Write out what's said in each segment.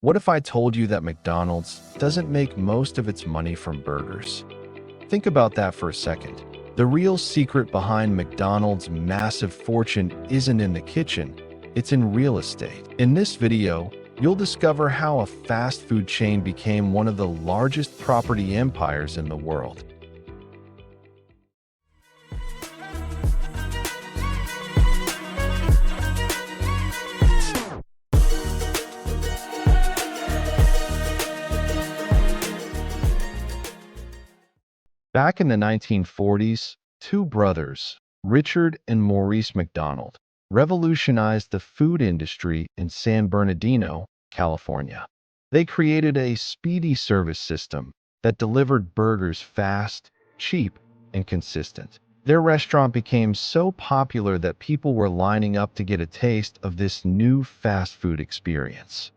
What if I told you that McDonald's doesn't make most of its money from burgers? Think about that for a second. The real secret behind McDonald's massive fortune isn't in the kitchen, it's in real estate. In this video, you'll discover how a fast food chain became one of the largest property empires in the world. Back in the 1940s, two brothers, Richard and Maurice McDonald, revolutionized the food industry in San Bernardino, California. They created a speedy service system that delivered burgers fast, cheap, and consistent. Their restaurant became so popular that people were lining up to get a taste of this new fast food experience.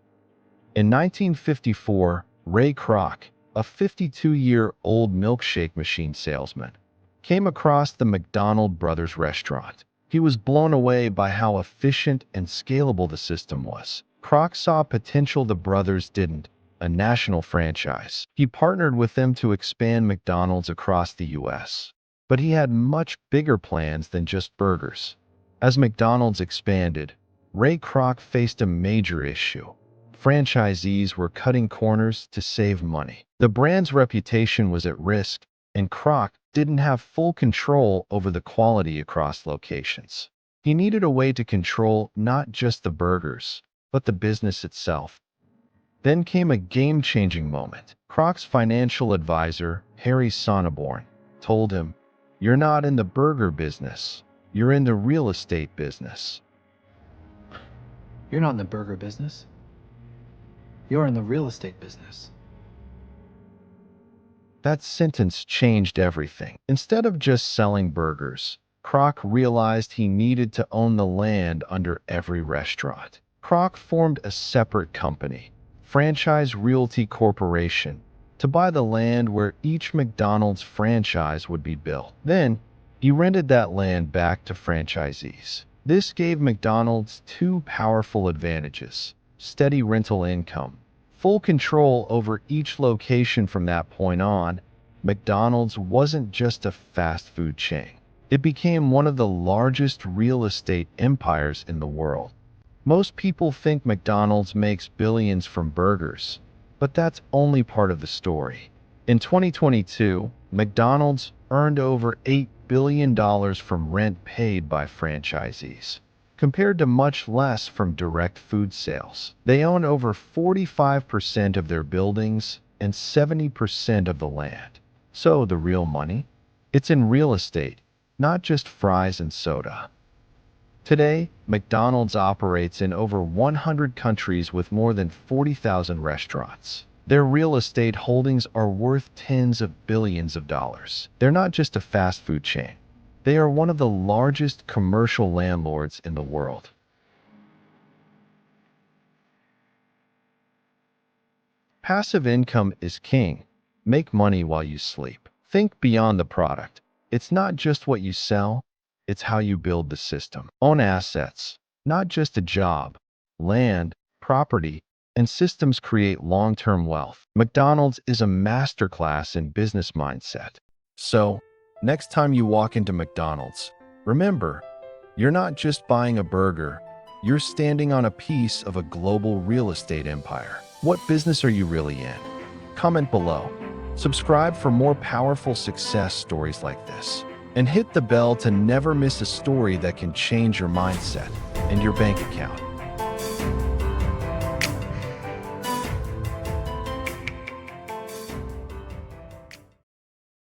In 1954, Ray Kroc, a 52-year-old milkshake machine salesman, came across the McDonald Brothers restaurant. He was blown away by how efficient and scalable the system was. Kroc saw potential the brothers didn't, a national franchise. He partnered with them to expand McDonald's across the U.S. But he had much bigger plans than just burgers. As McDonald's expanded, Ray Kroc faced a major issue. Franchisees were cutting corners to save money. The brand's reputation was at risk, and Kroc didn't have full control over the quality across locations. He needed a way to control not just the burgers, but the business itself. Then came a game-changing moment. Kroc's financial advisor, Harry Sonneborn, told him, "You're not in the burger business. You're in the real estate business." You're not in the burger business. You're in the real estate business. That sentence changed everything. Instead of just selling burgers, Kroc realized he needed to own the land under every restaurant. Kroc formed a separate company, Franchise Realty Corporation, to buy the land where each McDonald's franchise would be built. Then, he rented that land back to franchisees. This gave McDonald's two powerful advantages: steady rental income, full control over each location. From that point on, McDonald's wasn't just a fast food chain. It became one of the largest real estate empires in the world. Most people think McDonald's makes billions from burgers, but that's only part of the story. In 2022, McDonald's earned over $8 billion from rent paid by franchisees, compared to much less from direct food sales. They own over 45% of their buildings and 70% of the land. So the real money? It's in real estate, not just fries and soda. Today, McDonald's operates in over 100 countries with more than 40,000 restaurants. Their real estate holdings are worth tens of billions of dollars. They're not just a fast food chain. They are one of the largest commercial landlords in the world. Passive income is king. Make money while you sleep. Think beyond the product. It's not just what you sell, it's how you build the system. Own assets, not just a job. Land, property, and systems create long-term wealth. McDonald's is a masterclass in business mindset. So, next time you walk into McDonald's, remember, you're not just buying a burger, you're standing on a piece of a global real estate empire. What business are you really in? Comment below. Subscribe for more powerful success stories like this. And hit the bell to never miss a story that can change your mindset and your bank account.